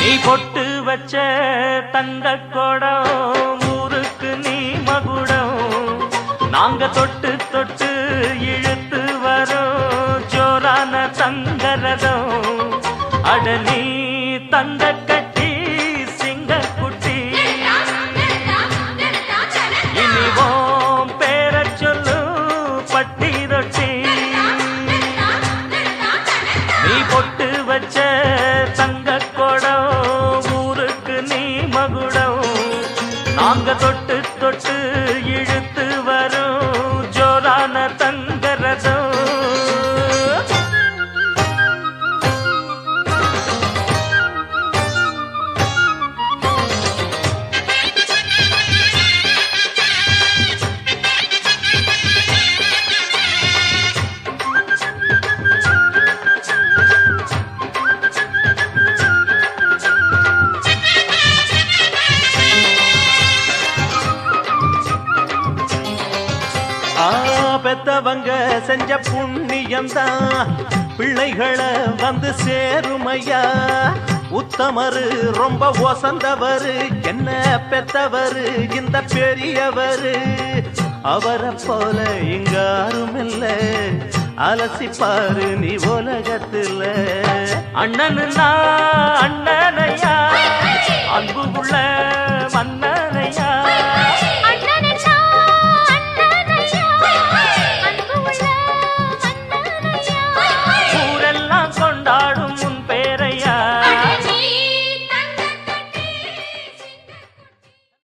நீ பொட்டு வச்ச தங்க கொடம் ஊருக்கு நீ மகுடம் நாங்க தொட்டு தொட்டு இழுத்து வரோம் ஜோரான தங்கரதம் அட நீ தங்க கட்டி சிங்க குட்டி இனிவோம் பேர சொல்லு பட்டி ரொட்டி நீ பொட்டு வச்ச தங்க கொடம் ஊருக்கு நீ மகுடம் நாங்க தொட்டு தொட்டு இழுத்து வரும் ஜோரான தங்கரதம் பெத்தவங்க செஞ்ச புண்ணியம்தான் பிள்ளைகளை வந்து சேருமையா உத்தமரு ரொம்ப ஒசந்தவரு என்ன பெத்தவரு இந்த பெரியவரு அவரை போல இங்க யாரும் இல்ல அலசிப்பாரு நீ உலகத்துல அண்ணனுன்னா அண்ணன்